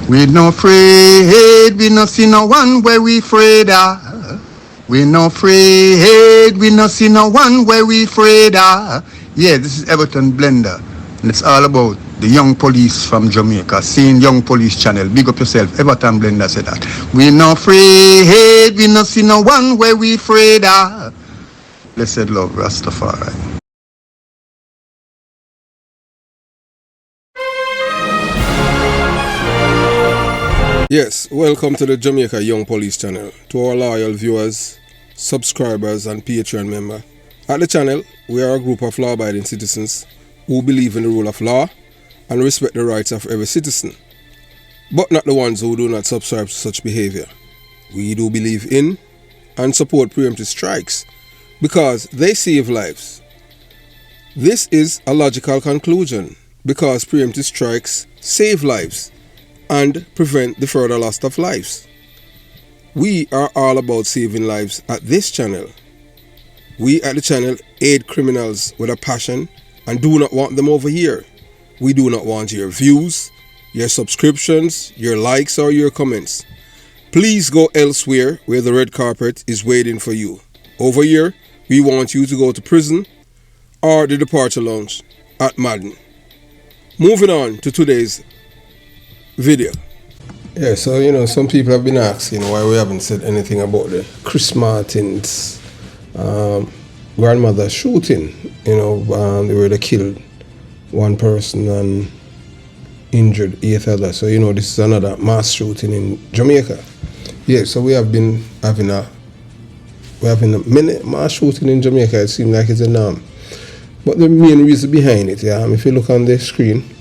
We no afraid, we no see no one where we afraid of. We no afraid, we no see no one where we afraid of. Yeah, this is Everton Blender, and it's all about the young police from Jamaica. Seeing Young Police Channel. Big up yourself, Everton Blender said that. We no afraid, we no see no one where we afraid of. Blessed love, Rastafari. Yes, welcome to the Jamaica Young Police Channel. To our loyal viewers, subscribers and Patreon member. At the channel, we are a group of law-abiding citizens who believe in the rule of law and respect the rights of every citizen, but not the ones who do not subscribe to such behavior. We do believe in and support preemptive strikes because they save lives. This is a logical conclusion because preemptive strikes save lives and prevent the further loss of lives. We are all about saving lives at this channel. We at the channel aid criminals with a passion and do not want them over here. We do not want your views, your subscriptions, your likes or your comments. Please go elsewhere where the red carpet is waiting for you. Over here, we want you to go to prison or the departure lounge at Madden. Moving on to today's video. Yeah, so some people have been asking why we haven't said anything about the Chris Martin's grandmother shooting. They were they killed one person and injured 8 others. So this is another mass shooting in Jamaica. Yeah, so we have been having many mass shooting in Jamaica. It seems like it's a norm. But the main reason behind it, if you look on the screen,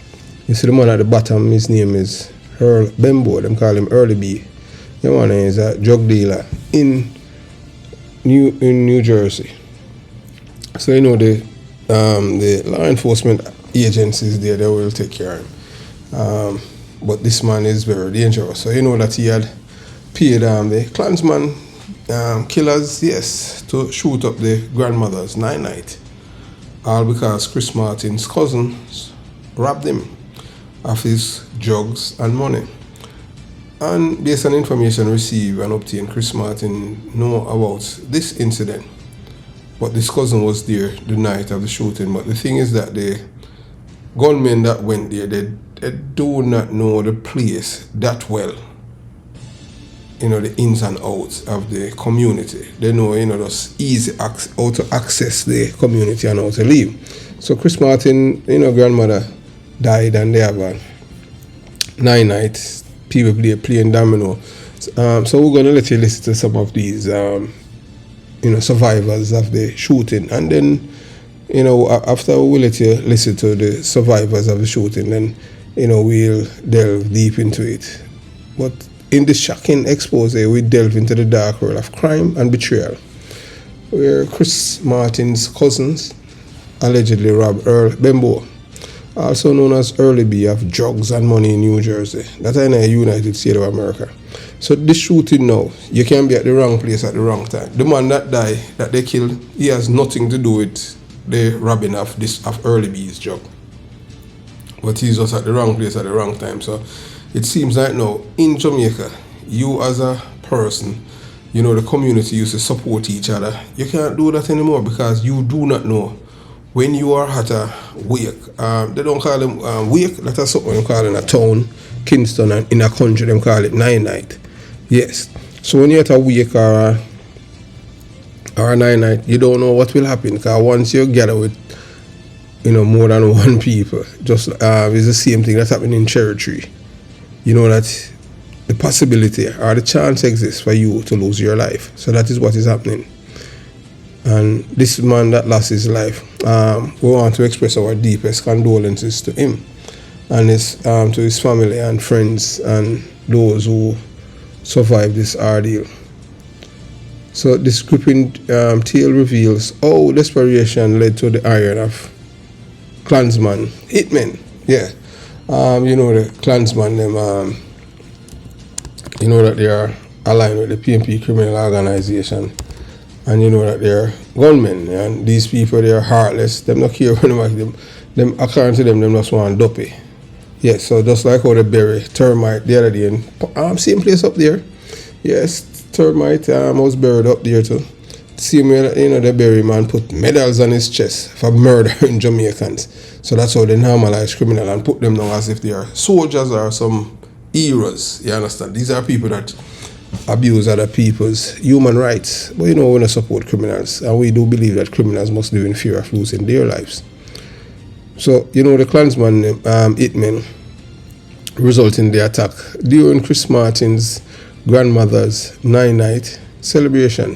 you see the man at the bottom, his name is Earl Benbow, them call him Early B. The man is a drug dealer in New Jersey. So the law enforcement agencies there, they will take care of him. But this man is very dangerous. So that he had paid the Klansman killers, yes, to shoot up the grandmother's night. All because Chris Martin's cousins robbed him of his drugs and money. And based on information received and obtained, Chris Martin know about this incident. But this cousin was there the night of the shooting. But the thing is that the gunmen that went there, they do not know the place that well. The ins and outs of the community. They know, just easy how to access the community and how to leave. So Chris Martin, grandmother died and they have a night. People playing domino. So we're going to let you listen to some of these, survivors of the shooting. And then, after we let you listen to the survivors of the shooting, then, we'll delve deep into it. But in this shocking expose, we delve into the dark world of crime and betrayal, where Chris Martin's cousins allegedly robbed Earl Benbow, also known as Early B, of drugs and money in New Jersey. That's in the United States of America. So this shooting now, you can be at the wrong place at the wrong time. The man that died, that they killed, he has nothing to do with the robbing of Early B's drug. But he's just at the wrong place at the wrong time. So it seems like now in Jamaica, you as a person, the community used to support each other. You can't do that anymore because you do not know when you are at a wake. They don't call them wake, that's something they call in a town, Kingston, and in a country, they call it night. Yes. So when you're at a wake or a night, you don't know what will happen because once you gather with more than one people, just it's the same thing that's happening in Cherry Tree. That the possibility or the chance exists for you to lose your life. So that is what is happening. And this man that lost his life, we want to express our deepest condolences to him and to his family and friends and those who survived this ordeal. So this gripping tale reveals how desperation led to the iron of Klansman hitmen. Yeah. The Klansman, them, that they are aligned with the PNP criminal organization. And that they're gunmen. And these people, they are heartless. Them not care when them according to them just want dopey. Yeah, so just like how they bury termite the other day, and same place up there. Yes, termite was buried up there too. Same way, the bury man put medals on his chest for murdering Jamaicans. So that's how they normalize criminal and put them now as if they are soldiers or some heroes. You understand? These are people that abuse other people's human rights. But we don't support criminals, and we do believe that criminals must live in fear of losing their lives. So, the Klansman hitmen result in the attack during Chris Martin's grandmother's 9-night celebration.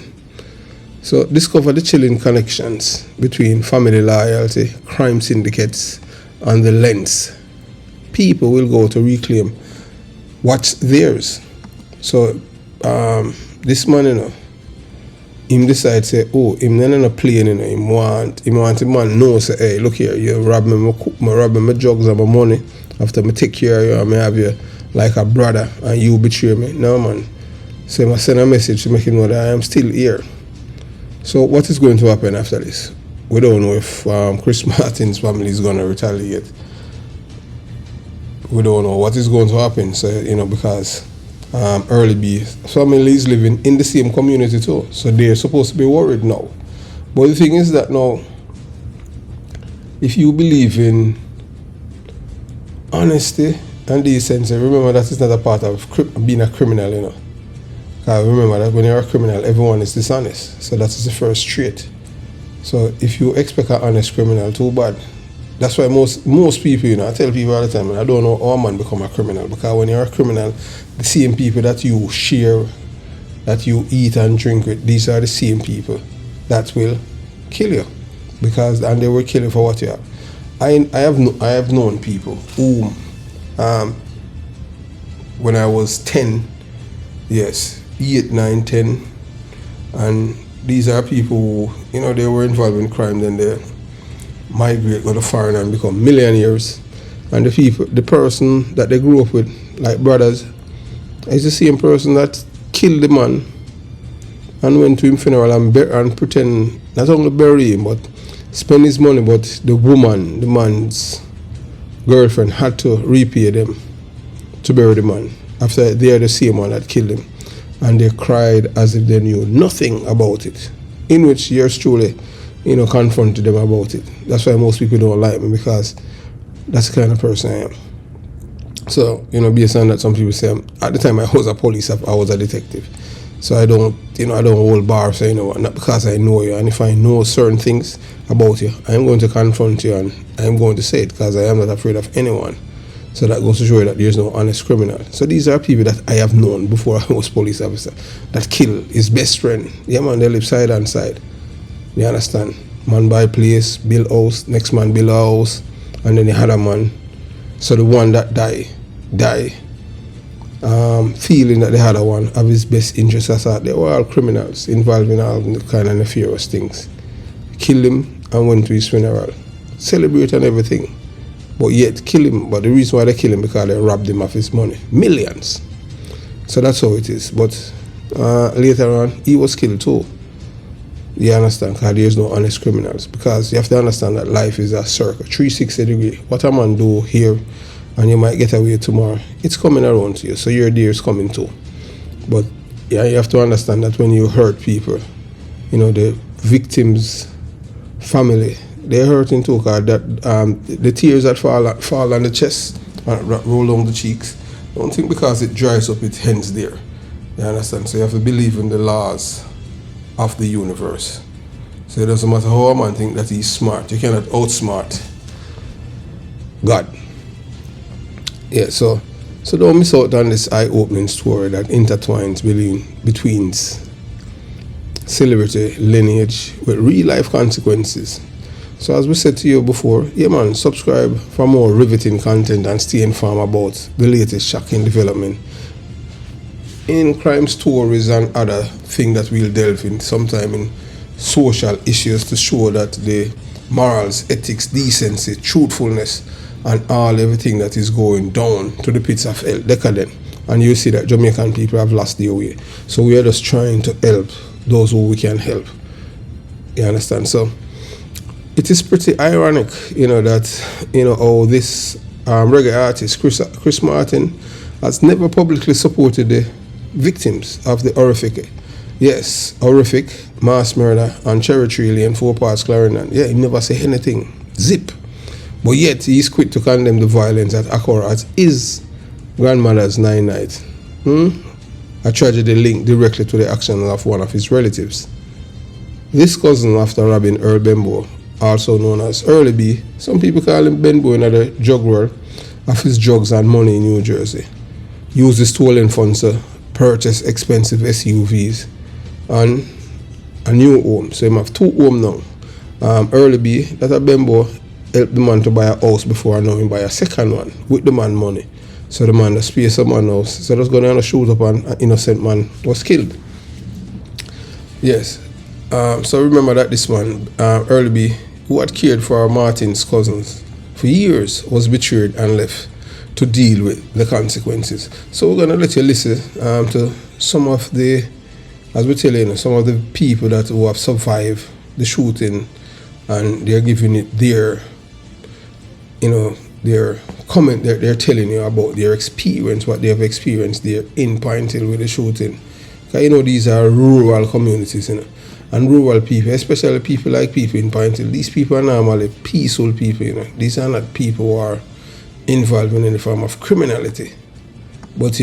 So, discover the chilling connections between family loyalty, crime syndicates, and the lengths people will go to reclaim what's theirs. So, this man, him decide say, him not a plane, him want the man know say, hey, look here, you rob me my cook, me rob me my drugs and my money. After me take care of you, and me have you like a brother, and you betray me. No, man. So I send a message to make him know that I am still here. So what is going to happen after this? We don't know if Chris Martin's family is going to retaliate. We don't know what is going to happen. So, because Earl B's family is living in the same community too. So they're supposed to be worried now. But the thing is that now, if you believe in honesty and decency, remember that is not a part of being a criminal, Because remember that when you're a criminal, everyone is dishonest. So that is the first trait. So if you expect an honest criminal, too bad. That's why most people, I tell people all the time, I don't know how a man become a criminal. Because when you're a criminal, the same people that you share, that you eat and drink with, these are the same people that will kill you. And they will kill you for what you have. I have known people who, when I was 10, yes, 8, 9, 10, and these are people who, they were involved in crime, then they migrate, go to foreign and become millionaires. And the person that they grew up with, like brothers, is the same person that killed the man and went to his funeral and pretend not only bury him, but spend his money, but the man's girlfriend, had to repay them to bury the man after they are the same one that killed him. And they cried as if they knew nothing about it, in which yours truly, confronted them about it. That's why most people don't like me, because that's the kind of person I am. So, based on that, some people say, at the time I was a police officer, I was a detective. So I don't hold bar, so, not because I know you. And if I know certain things about you, I am going to confront you and I am going to say it, because I am not afraid of anyone. So that goes to show you that there's no honest criminal. So these are people that I have known before I was police officer, that kill his best friend. Yeah, man, they live side and side. You understand? Man buy place, build house, next man build a house, and then you had a man. So the one that die, feeling that they had a one of his best interests aside. They were all criminals involved in all kind of nefarious things. Kill him and went to his funeral. Celebrate and everything. But yet kill him. But the reason why they kill him, because they robbed him of his money. Millions. So that's how it is. But later on, he was killed too. You understand? Because there's no honest criminals. Because you have to understand that life is a circle, 360 degree. What a man do here, and you might get away tomorrow, it's coming around to you. So your day is coming too. But yeah, you have to understand that when you hurt people, the victim's family, they're hurting too, because the tears that fall on the chest and roll down the cheeks, don't think because it dries up, it ends there. You understand? So you have to believe in the laws of the universe. So it doesn't matter how a man think that he's smart, you cannot outsmart God. Yeah, so don't miss out on this eye-opening story that intertwines between celebrity lineage with real-life consequences. So as we said to you before, yeah man, subscribe for more riveting content and stay informed about the latest shocking development in crime stories and other things that we'll delve in sometime in social issues to show that the morals, ethics, decency, truthfulness, and everything that is going down to the pits of hell, decadent. And you see that Jamaican people have lost their way. So we are just trying to help those who we can help. You understand? So it is pretty ironic, that, how this reggae artist Chris Martin has never publicly supported the victims of the horrific mass murder on Cherry Tree Lane, 4 Parts, Clarendon. Yeah, he never say anything. Zip. But yet he is quick to condemn the violence that occurred at his grandmother's 9 night. A tragedy linked directly to the actions of one of his relatives. This cousin, after robbing Earl Benbow, also known as Early B, some people call him Benbow in the drug world, of his drugs and money in New Jersey, used the stolen funds to purchase expensive SUVs and a new home. So he have 2 homes now. Early B, that a Benbow helped the man to buy a house before now him buy a second one with the man money. So the man just pay some man house. So that's going to shoot up and an innocent man was killed. Yes. So remember that this man, Early B, who had cared for Martin's cousins for years, was betrayed and left to deal with the consequences. So we're going to let you listen to some of the, as we tell you, some of the people that who have survived the shooting, and they're giving it their, their comment. They're telling you about their experience, what they have experienced there in Pine Hill with the shooting. Because these are rural communities, and rural people, especially people like people in Pine Hill, these people are normally peaceful people, These are not people who are involved in any form of criminality. But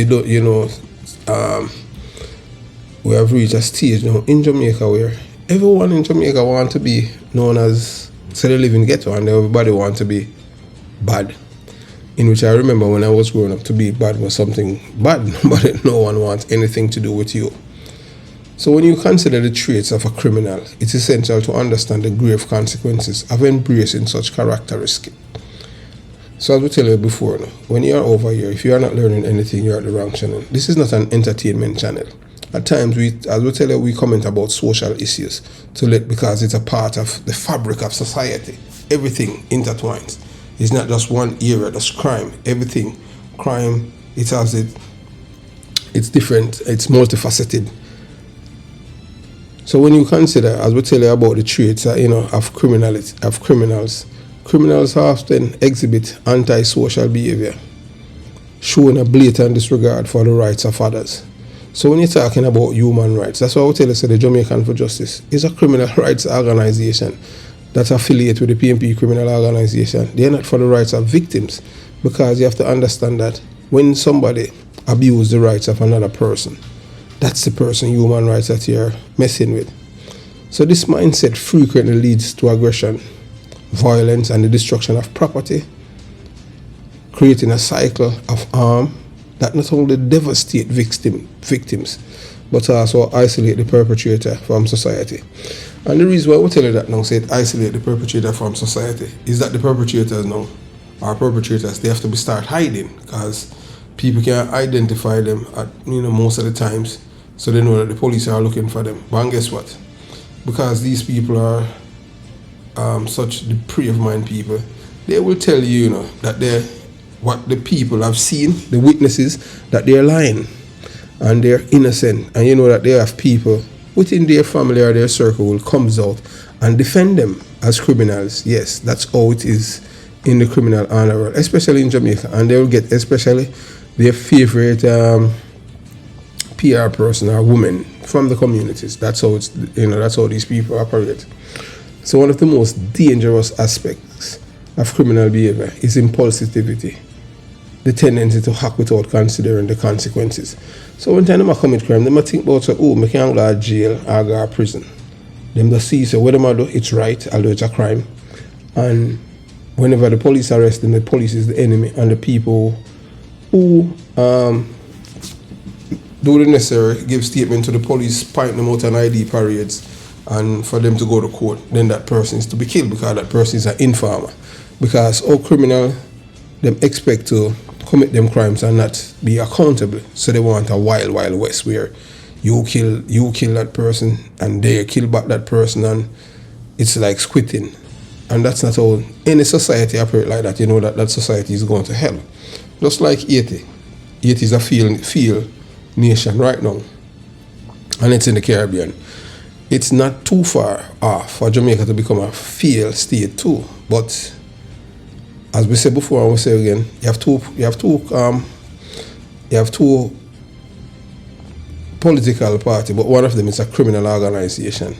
we have reached a stage now in Jamaica where everyone in Jamaica wants to be known as, so they live in ghetto, and everybody wants to be bad. In which I remember when I was growing up, to be bad was something bad, but no one wants anything to do with you. So when you consider the traits of a criminal, it's essential to understand the grave consequences of embracing such characteristics. So as we tell you before, when you are over here, if you are not learning anything, you're at the wrong channel. This is not an entertainment channel. At times, as we tell you, we comment about social issues because it's a part of the fabric of society. Everything intertwines. It's not just one area, that's crime. Everything, crime, it's different, it's multifaceted. So when you consider, as we tell you about the traits, of criminals often exhibit antisocial behavior, showing a blatant disregard for the rights of others. So when you're talking about human rights, that's why we tell you the Jamaican for Justice is a criminal rights organization that's affiliated with the PNP criminal organization. They're not for the rights of victims, because you have to understand that when somebody abuses the rights of another person, that's the person human rights that you're messing with. So this mindset frequently leads to aggression, violence, and the destruction of property, creating a cycle of harm that not only devastate victims, but also isolate the perpetrator from society. And the reason why we tell you that now, say isolate the perpetrator from society, is that the perpetrators now, they have to start hiding, because people can't identify them at, most of the times, so they know that the police are looking for them. But guess what? Because these people are such depraved mind people, they will tell you, that what the people have seen, the witnesses, that they're lying and they're innocent, and that they have people within their family or their circle will comes out and defend them as criminals. Yes, that's how it is in the criminal honor world, especially in Jamaica, and they will get especially their favorite PR person or woman from the communities. That's how it's, that's how these people operate. So one of the most dangerous aspects of criminal behavior is impulsivity, the tendency to act without considering the consequences. So when time they commit crime, they might think about, I can't go to jail or go to prison. Them just see, so what am I do? It's right, although it's a crime. And whenever the police arrest them, the police is the enemy, and the people who do the necessary, give statement to the police, point them out on ID parades, and for them to go to court, then that person is to be killed, because that person is an informer. Because all criminal, them expect to commit them crimes and not be accountable. So they want a wild west where you kill that person and they kill back that person, and it's like squitting. And that's not how any society operate like that. That society is going to hell. Just like Haiti. Haiti is a field nation right now, and it's in the Caribbean. It's not too far off for Jamaica to become a failed state too, but As we said before, I will say again, you have two political party, but one of them is a criminal organization,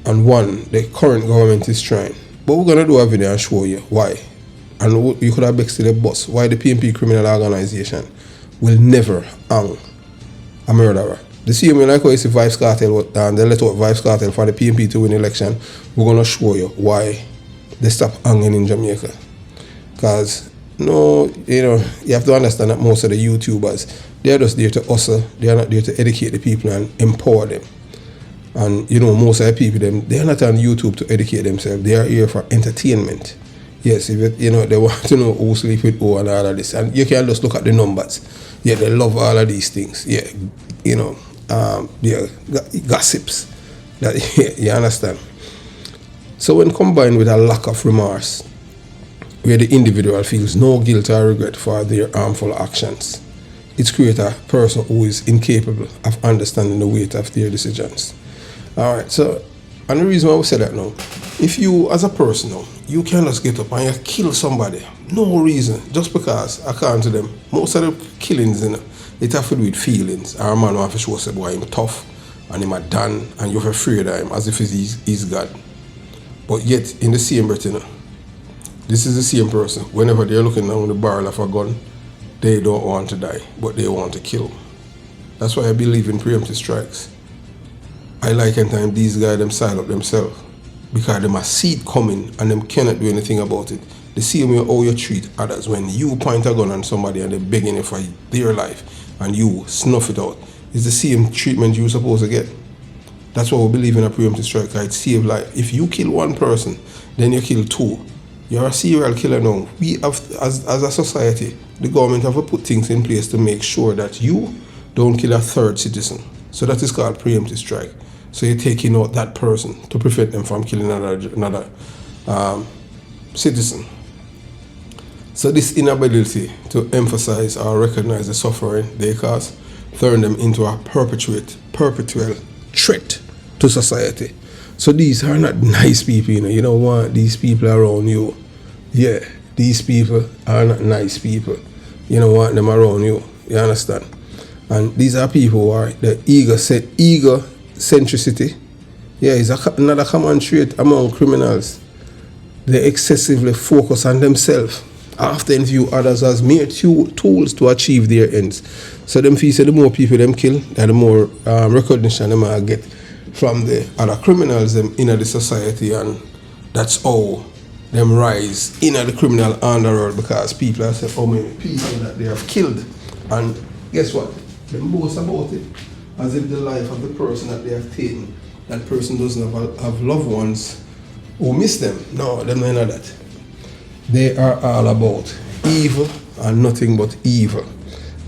and one the current government is trying. But we're gonna do a video and show you why, and you could have vexed the boss why the PNP criminal organization will never hang a murderer. The same way like how you see Vibes Cartel and they let out Vibes Cartel for the PNP to win election, we're gonna show you why they stop hanging in Jamaica. Because you have to understand that most of the YouTubers, they're just there to hustle, they're not there to educate the people and empower them. And most of the people, they're not on YouTube to educate themselves, they are here for entertainment. Yes, if they want to know who sleep with who and all of this. And you can just look at the numbers. Yeah, they love all of these things. Yeah, gossips. You understand? So when combined with a lack of remorse, where the individual feels no guilt or regret for their harmful actions, it creates a person who is incapable of understanding the weight of their decisions. Alright, so, and the reason why we say that now, if you as a person now, you can just get up and you kill somebody, no reason, just because, according to them, most of the killings, it have to do with feelings. Our man wants to show us boy him tough and him a done and you're afraid of him as if he's God. But yet, in the same breath, this is the same person. Whenever they're looking down the barrel of a gun, they don't want to die, but they want to kill. That's why I believe in preemptive strikes. I like anytime these guys them side up themselves, because them a seed coming and them cannot do anything about it. The same way how you treat others when you point a gun on somebody and they're begging you for their life and you snuff it out. It's the same treatment you're supposed to get. That's why we believe in a preemptive strike. It saves life. If you kill one person, then you kill two. You're a serial killer now. We have, as a society, the government have to put things in place to make sure that you don't kill a third citizen. So that is called preemptive strike. So you're taking out that person to prevent them from killing another citizen. So this inability to emphasize or recognize the suffering they cause turn them into a perpetual threat to society. So these are not nice people, you don't want these people around you. Yeah, these people are not nice people. You don't want them around you, you understand? And these are people who are the egocentricity. Yeah, it's another common trait among criminals. They excessively focus on themselves, often view others as mere tools to achieve their ends. So them feel the more people them kill, the more recognition them will get from the other criminals them in the society, and that's how them rise in the criminal underworld, because people are saying how many people that they have killed, and guess what? They boast about it as if the life of the person that they have taken, that person doesn't have loved ones who miss them. No, they don't know that. They are all about evil and nothing but evil.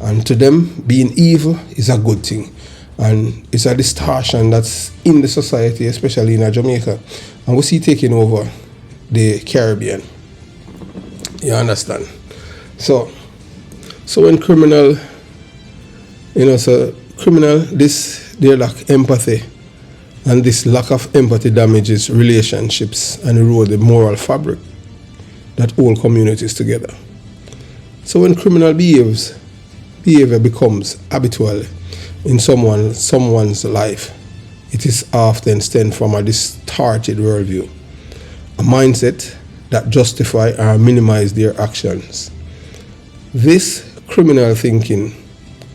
And to them, being evil is a good thing. And it's a distortion that's in the society, especially in Jamaica. And we see taking over the Caribbean. You understand? So when criminal, they lack empathy. And this lack of empathy damages relationships and erodes the moral fabric that hold communities together. So when criminal behavior becomes habitual in someone's life, it is often stemmed from a distorted worldview, a mindset that justify or minimize their actions. This criminal thinking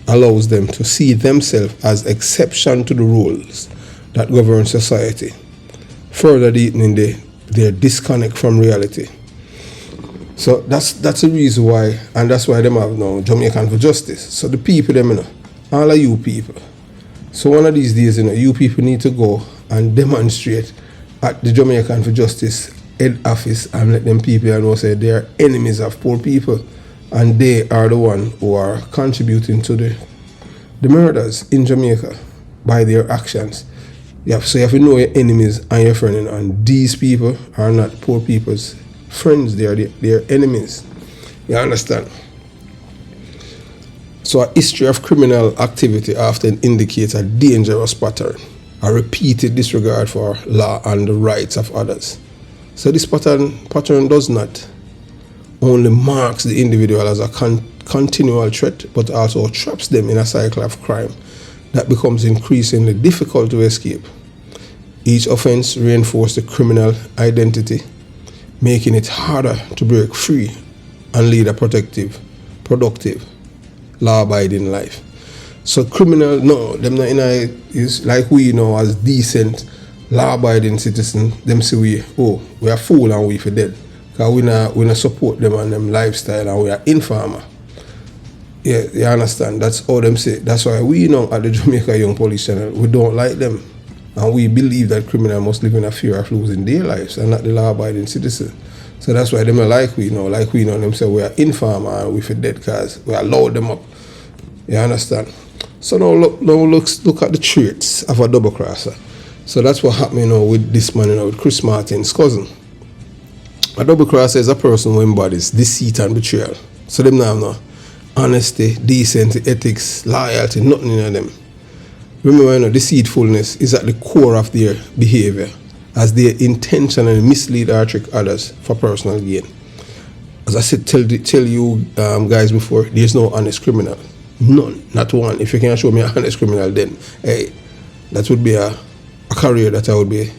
allows them to see themselves as exception to the rules that govern society, further deepening their disconnect from reality. So that's the reason why, and that's why them have now Jamaican for Justice. So the people them, all of you people. So one of these days, you people need to go and demonstrate at the Jamaican for Justice head office and let them people know say they are enemies of poor people, and they are the one who are contributing to the murders in Jamaica by their actions. So you have to know your enemies and your friends, and these people are not poor people's friends, they are their enemies. You understand? So a history of criminal activity often indicates a dangerous pattern, a repeated disregard for law and the rights of others. So this pattern does not only marks the individual as a continual threat, but also traps them in a cycle of crime that becomes increasingly difficult to escape. Each offense reinforces the criminal identity, making it harder to break free and lead a productive, law-abiding life. So criminal, no, them not in a, is like we as decent, law-abiding citizens, them say we are fool and we for dead. Because we not support them and them lifestyle and we are informer. Yeah, you understand? That's all them say. That's why we at the Jamaica Young Police Channel, we don't like them. And we believe that criminals must live in a fear of losing their lives and not the law-abiding citizen. So that's why them are like we them say we are informer and we for dead because we allow them up. You understand? So now look at the traits of a double crosser. So that's what happened with this man, with Chris Martin's cousin. A double crosser is a person who embodies deceit and betrayal. So them now have no honesty, decency, ethics, loyalty, nothing in them. Remember, deceitfulness is at the core of their behavior, as they intentionally mislead or trick others for personal gain. As I said, tell you guys before, there's no honest criminal. None, not one. If you can show me an honest criminal, then hey, that would be a career that I would be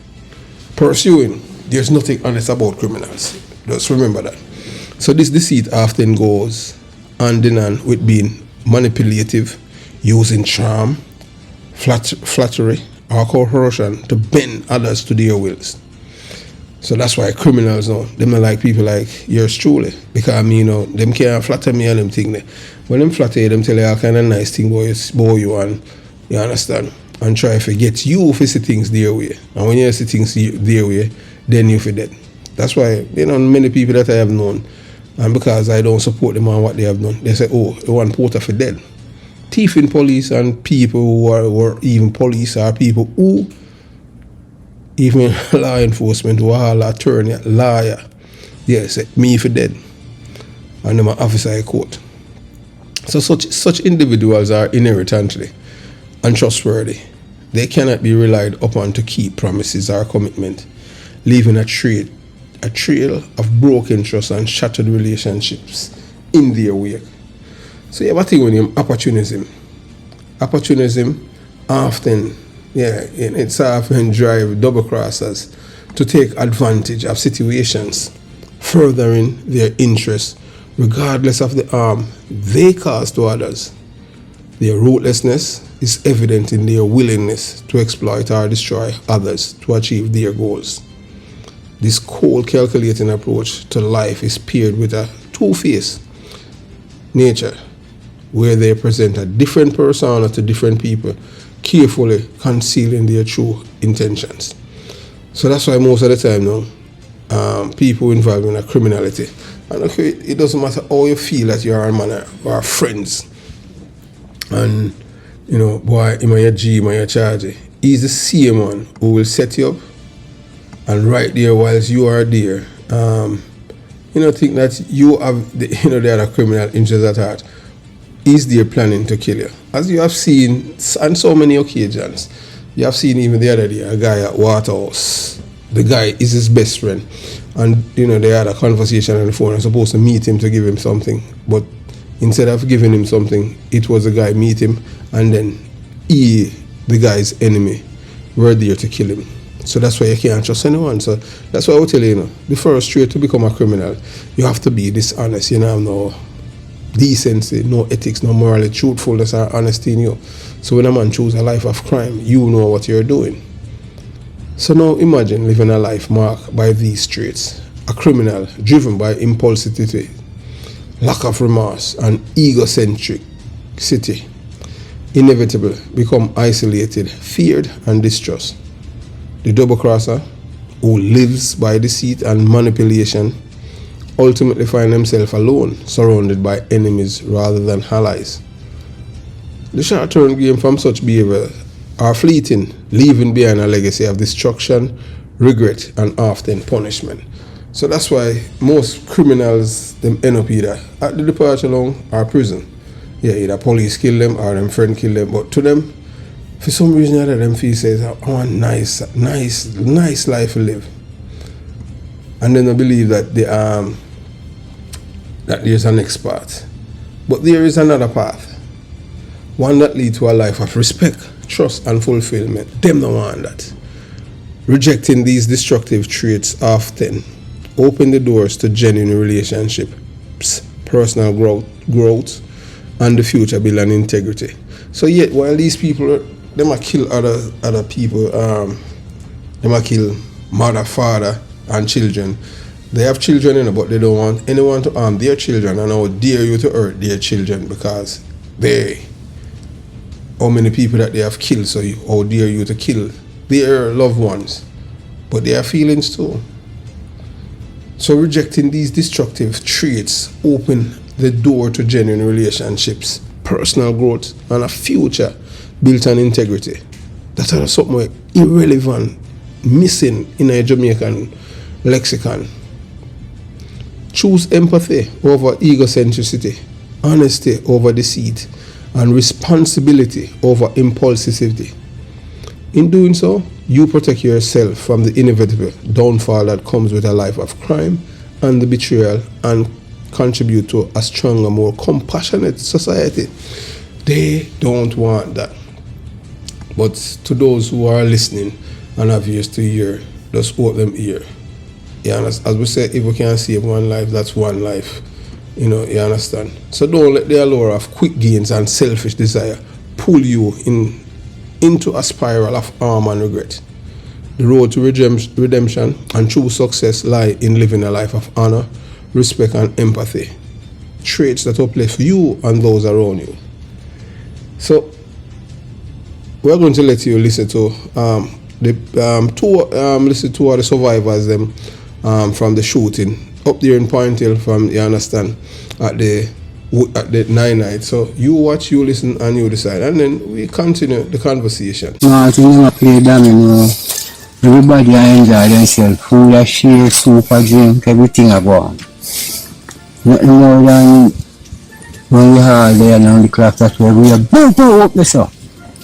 pursuing. There's nothing honest about criminals. Just remember that. So this deceit often goes hand in hand with being manipulative, using charm, flattery, or coercion to bend others to their wills. So that's why criminals now, them not like people like yours truly. Because them can't flatter me and them thing there. When them flatter you, them tell you all kind of nice thing about you and you understand. And try to get you to see things their way. And when you see things their way, then you feel dead. That's why, many people that I have known, and because I don't support them on what they have done, they say, the one Porter for dead. Thieving police and people who were even police are people who, even law enforcement, who are attorney, lawyer, say, me for dead. And them are officer of court. So such individuals are inherently untrustworthy. They cannot be relied upon to keep promises or commitment, leaving a trail of broken trust and shattered relationships in their wake. So you have a thing with him, opportunism. Opportunism often, it's often drive double crossers to take advantage of situations, furthering their interests, regardless of the harm they cause to others. Their ruthlessness is evident in their willingness to exploit or destroy others to achieve their goals. This cold, calculating approach to life is paired with a two-faced nature, where they present a different persona to different people, carefully concealing their true intentions. So that's why most of the time now, people involved in a criminality, and okay, it doesn't matter how you feel that you are a man or friends, and boy, in my G, my charge, he's the same one who will set you up, and right there whilst you are there, think that you have the other criminal interest at heart. Is there planning to kill you? As you have seen on so many occasions, you have seen even the other day, a guy at Waterhouse. The guy is his best friend. And, they had a conversation on the phone. I'm supposed to meet him to give him something. But instead of giving him something, it was the guy meet him. And then the guy's enemy, were there to kill him. So that's why you can't trust anyone. So that's why I will tell you, the first trait to become a criminal, you have to be dishonest. You have no decency, no ethics, no morality, truthfulness or honesty in you. So when a man chooses a life of crime, you know what you're doing. So now imagine living a life marked by these traits. A criminal driven by impulsivity, lack of remorse, and egocentricity, inevitably become isolated, feared, and distrust. The double crosser, who lives by deceit and manipulation, ultimately find themselves alone, surrounded by enemies rather than allies. The short-term gain from such behavior are fleeting, leaving behind a legacy of destruction, regret, and often punishment. So that's why most criminals, them end up either at the departure long or prison. Either police kill them or them friend kill them. But to them, for some reason or other, them feel says, I want nice life to live. And then I believe that that there's a next path. But there is another path. One that leads to a life of respect, trust, and fulfillment. Them don't want that. Rejecting these destructive traits often open the doors to genuine relationships, personal growth, and the future build and integrity. So yet, while these people, they might kill other people, they might kill mother, father, and children. They have children, but they don't want anyone to harm their children, and how dare you to hurt their children because how many people that they have killed, so how dare you to kill their loved ones, but they have feelings too. So rejecting these destructive traits open the door to genuine relationships, personal growth, and a future built on integrity. That are something irrelevant, missing in a Jamaican lexicon. Choose empathy over egocentricity, honesty over deceit, and responsibility over impulsivity. In doing so, you protect yourself from the inevitable downfall that comes with a life of crime and the betrayal, and contribute to a stronger, more compassionate society. They don't want that. But to those who are listening and have ears to hear, just open them ear. You understand? As we say, if we can save one life, that's one life. You understand? So don't let the allure of quick gains and selfish desire pull you into a spiral of harm and regret. The road to redemption and true success lie in living a life of honor, respect, and empathy. Traits that uplift you and those around you. So we're going to let you listen to listen to all the survivors them from the shooting up there in Point Hill, from, you understand, at the 9 night. So you watch, you listen, and you decide, and then we continue the conversation. No, I think you play domino. Everybody enjoy themselves. Food, a share, soup, a drink, everything I go on. Nothing more than when we are there and on the clock, that's where we are boom up this up.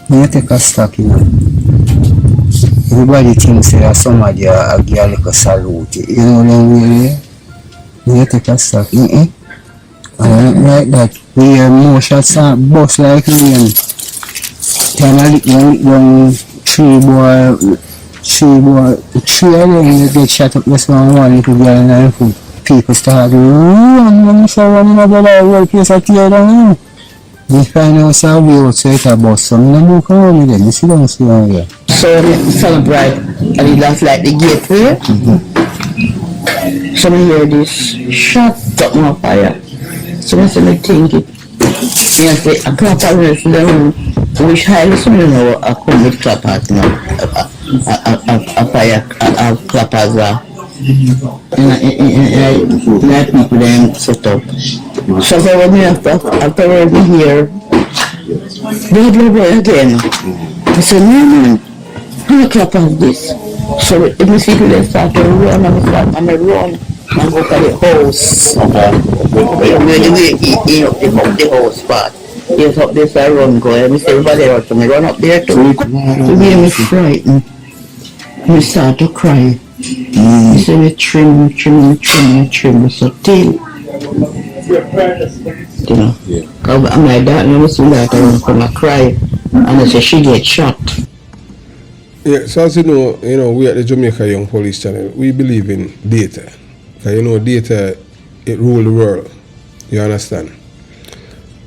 When you take a stock, everybody thinks that somebody a girl like a salute. You know them really? When you take a stock, and like that, we hear more shots and bust like rain. Then I lick down three of them, they get shot up this one little girl and her foot. People start to run when you say running over the whole place I tear down. We find out some way outside a bus, so I don't come on again, you see them see on here. So we celebrate, and it looks like the gateway. So we hear this shot up on fire. So I think it, yes, a clapper is the which highly soon know a come with clappers now, a fire, a clappers are. Like people then set up. So when we after we hear blah again. I said, no man, how clap on this? So the people then start to run and run and go to the house. The house part. Yes, up there I run go. And we say everybody else to me run up there too. To be me frightened. We start to cry. He said we trim, so till. You know, I'm like that, and I see that I want to cry, and I say she get shot. Yeah, so as you know, we at the Jamaica Young Police Channel, we believe in data. Because data, it rules the world. You understand?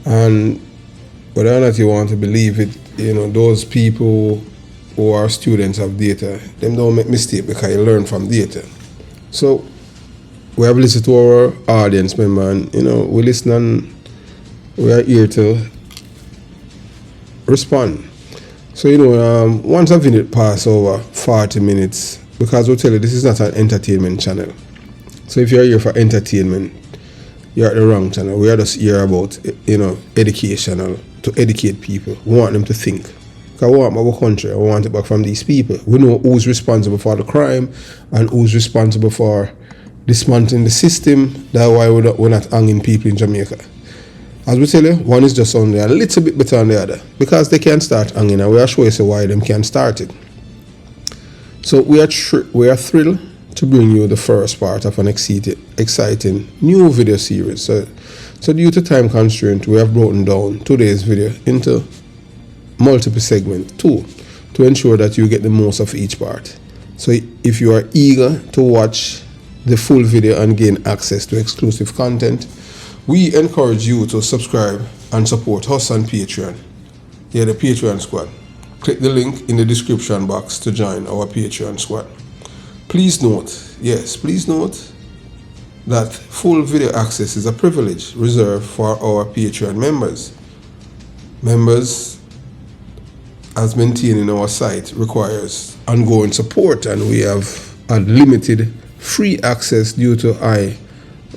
And whether or not you want to believe it, those people who are students of data, them don't make mistake because you learn from data. So we have listened to our audience member, and we listen and we are here to respond. So once a minute pass over 40 minutes, because we'll tell you this is not an entertainment channel. So if you're here for entertainment, you're at the wrong channel. We are just here about educational, to educate people. We want them to think. Because we want our country, we want it back from these people. We know who's responsible for the crime and who's responsible for dismantling the system. That's why we're not hanging people in Jamaica. As we tell you, one is just on there a little bit better than the other. Because they can start hanging, and we are showing you why them can start it. So we are thrilled to bring you the first part of an exciting new video series. So due to time constraint, we have broken down today's video into multiple segments too, to ensure that you get the most of each part. So if you are eager to watch the full video and gain access to exclusive content, we encourage you to subscribe and support us on Patreon. Yeah, the Patreon squad. Click the link in the description box to join our Patreon squad. Please note that full video access is a privilege reserved for our Patreon members. Members, as maintained in our site, requires ongoing support, and we have unlimited free access due to high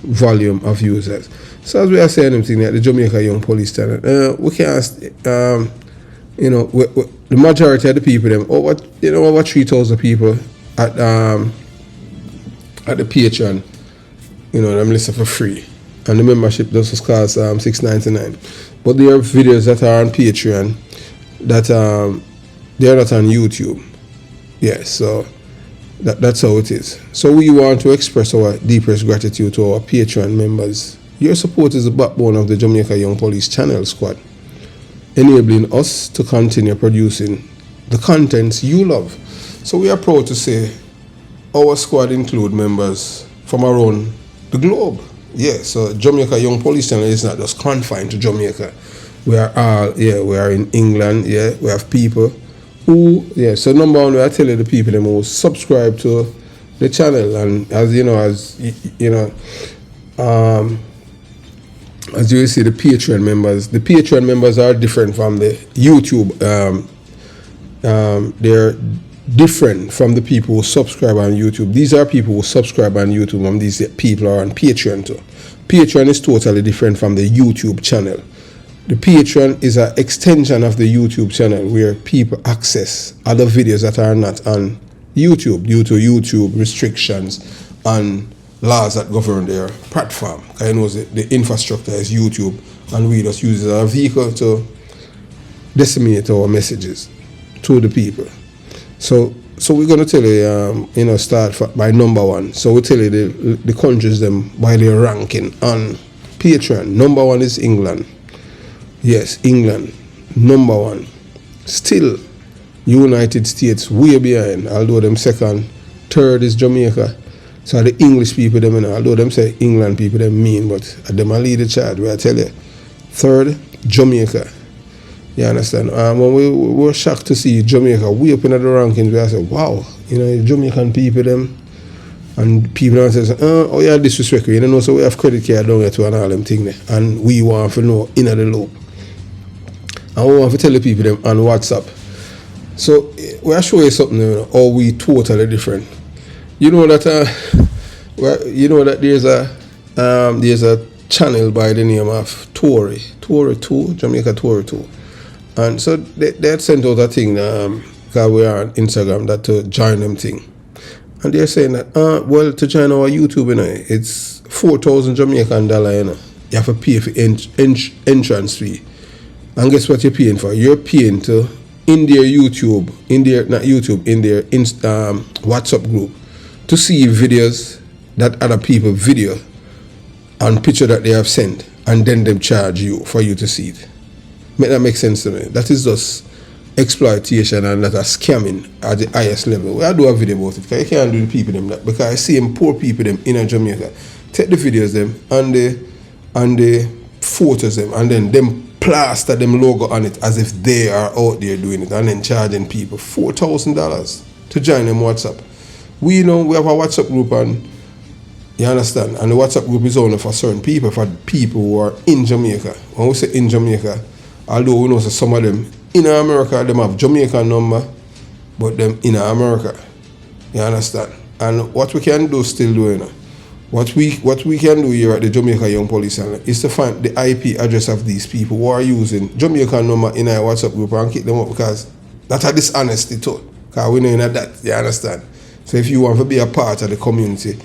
volume of users. So as we are saying anything at the Jamaica Young Police Channel, we can't, the majority of the people, over 3,000 people at the Patreon, them listen for free, and the membership does cost $6.99. But there are videos that are on Patreon that they are not on YouTube. Yeah, so that's how it is. So we want to express our deepest gratitude to our Patreon members. Your support is the backbone of the Jamaica Young Police Channel squad, enabling us to continue producing the contents you love. So we are proud to say our squad include members from around the globe. Yeah, so Jamaica Young Police Channel is not just confined to Jamaica. We are in England. Yeah, we have people who, so number one, we are telling the people them who subscribe to the channel, and as you will see, the Patreon members are different from the YouTube. They're different from the people who subscribe on YouTube. These are people who subscribe on YouTube, and these people are on Patreon too. Patreon is totally different from the YouTube channel. The Patreon is an extension of the YouTube channel where people access other videos that are not on YouTube due to YouTube restrictions and laws that govern their platform. I know the infrastructure is YouTube, and we just use it as a vehicle to disseminate our messages to the people. So we're going to tell you, start by number one. So we tell you the countries them by their ranking on Patreon. Number one is England. Yes, England, number one. Still, United States way behind, although them second. Third is Jamaica. So the English people them, although them say England people them mean, but them are lead the chart, where I tell you. Third, Jamaica. You understand? When we were shocked to see Jamaica way up in the rankings, where I said, wow, Jamaican people them, and people don't say, oh yeah, disrespectful. You know, so we have credit card down here to and all them thing there, and we want to know in the loop. And we want to tell the people them on WhatsApp. So we are showing you something, how we totally different. You know that there's a channel by the name of Tory 2, Jamaica Tory 2, and so they had sent out a thing because we are on Instagram that to join them thing, and they're saying that to join our YouTube, it's 4,000 Jamaican dollar. You have to pay for entrance fee, and guess what you're paying for? You're paying to in their WhatsApp group to see videos that other people video and picture that they have sent, and then them charge you for you to see it. Make that make sense to me? That is just exploitation, and that is scamming at the highest level. Well, I do a video about it, because you can't do the people them that, because I see them poor people them in Jamaica take the videos them and the photos them, and then them plaster them logo on it as if they are out there doing it, and then charging people $4,000 to join them WhatsApp. We have a WhatsApp group, and you understand, and the WhatsApp group is only for certain people, for people who are in Jamaica. When we say in Jamaica, although we know that some of them in America, them have Jamaican number, but them in America. You understand? And what we can do still doing, what we can do here at the Jamaica Young Police Channel is to find the IP address of these people who are using Jamaican number in our WhatsApp group and keep them up, because that's a dishonesty too. Because we know that, you understand? So if you want to be a part of the community,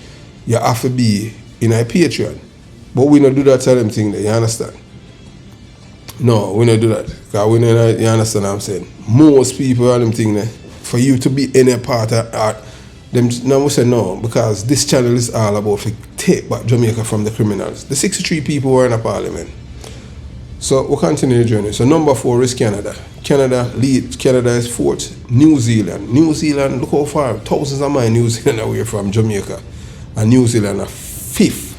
you have to be in a Patreon. But we don't do that to them thing there, you understand? No, we don't do that. Because we know, you understand what I'm saying? Most people are them thing there, for you to be in a part of them now we say no, because this channel is all about to take back Jamaica from the criminals. The 63 people were in a parliament. So we'll continue the journey. So number 4 is Canada. Canada is 4th. New Zealand. New Zealand, look how far, thousands of miles New Zealand away from Jamaica. And New Zealand are 5th.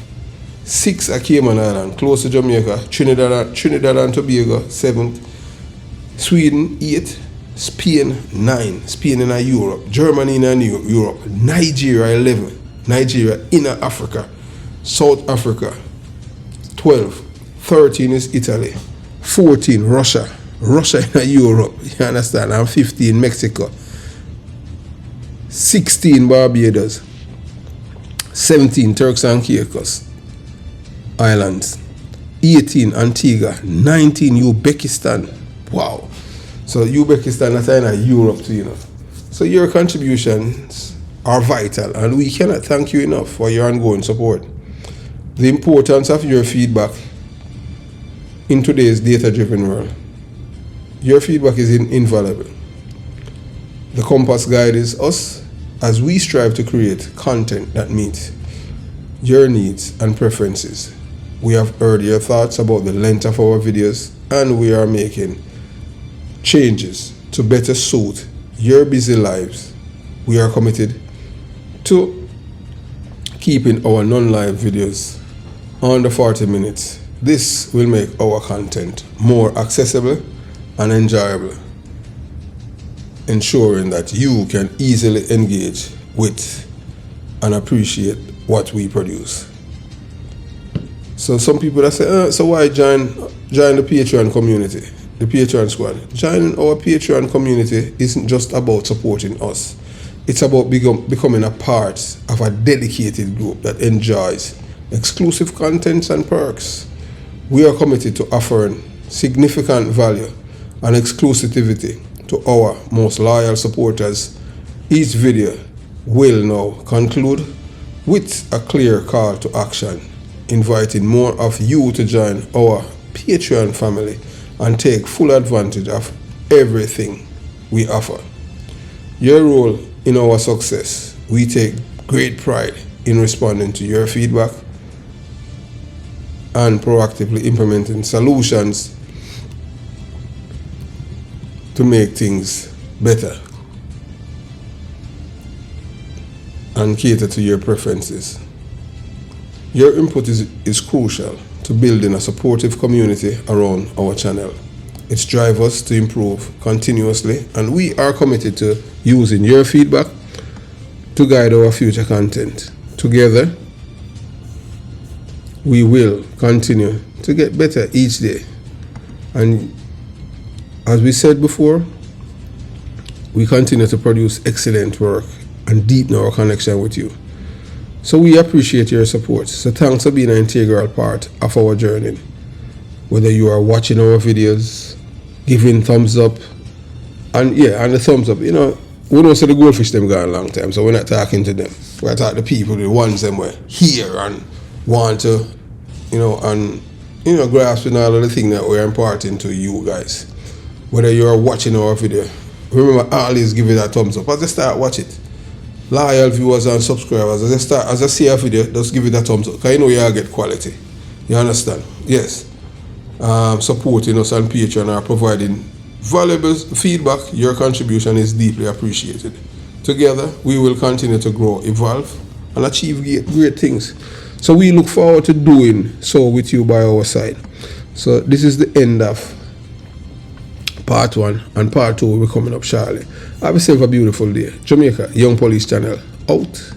6th are Cayman Island, close to Jamaica. Trinidad and Tobago, 7th. Sweden, 8th. Spain, 9th. Spain in Europe. Germany in Europe. Nigeria, 11th. Nigeria in Africa. South Africa, 12th. 13 is Italy. 14, Russia. Russia in Europe. You understand? And 15, Mexico. 16, Barbados. 17, Turks and Caicos Islands. 18, Antigua. 19, Uzbekistan. Wow. So Uzbekistan is in Europe too, you know. So your contributions are vital, and we cannot thank you enough for your ongoing support. The importance of your feedback in today's data-driven world. Your feedback is invaluable. The compass guides us as we strive to create content that meets your needs and preferences. We have heard your thoughts about the length of our videos, and we are making changes to better suit your busy lives. We are committed to keeping our non-live videos under 40 minutes. This will make our content more accessible and enjoyable, ensuring that you can easily engage with and appreciate what we produce. So some people that say, so why join the Patreon community, the Patreon squad? Joining our Patreon community isn't just about supporting us. It's about becoming a part of a dedicated group that enjoys exclusive contents and perks. We are committed to offering significant value and exclusivity to our most loyal supporters. Each video will now conclude with a clear call to action, inviting more of you to join our Patreon family and take full advantage of everything we offer. Your role in our success. We take great pride in responding to your feedback and proactively implementing solutions to make things better and cater to your preferences. Your input is crucial to building a supportive community around our channel. It drives us to improve continuously, and we are committed to using your feedback to guide our future content. Together, we will continue to get better each day. And as we said before, we continue to produce excellent work and deepen our connection with you. So we appreciate your support. So thanks for being an integral part of our journey. Whether you are watching our videos, giving thumbs up, and the thumbs up, you know, we don't say the goldfish them gone a long time, so we're not talking to them. We're talking to people, the ones that were here and want to, grasping all of the things that we're imparting to you guys. Whether you're watching our video, remember always give it that thumbs up. As I start watch it, loyal viewers and subscribers, as I see a video, just give it a thumbs up, because you know you'll get quality. You understand? Yes. Supporting us on Patreon or providing valuable feedback. Your contribution is deeply appreciated. Together, we will continue to grow, evolve, and achieve great things. So we look forward to doing so with you by our side. So this is the end of part 1, and part 2 will be coming up shortly. Have yourself a beautiful day. Jamaica Young Police Channel out.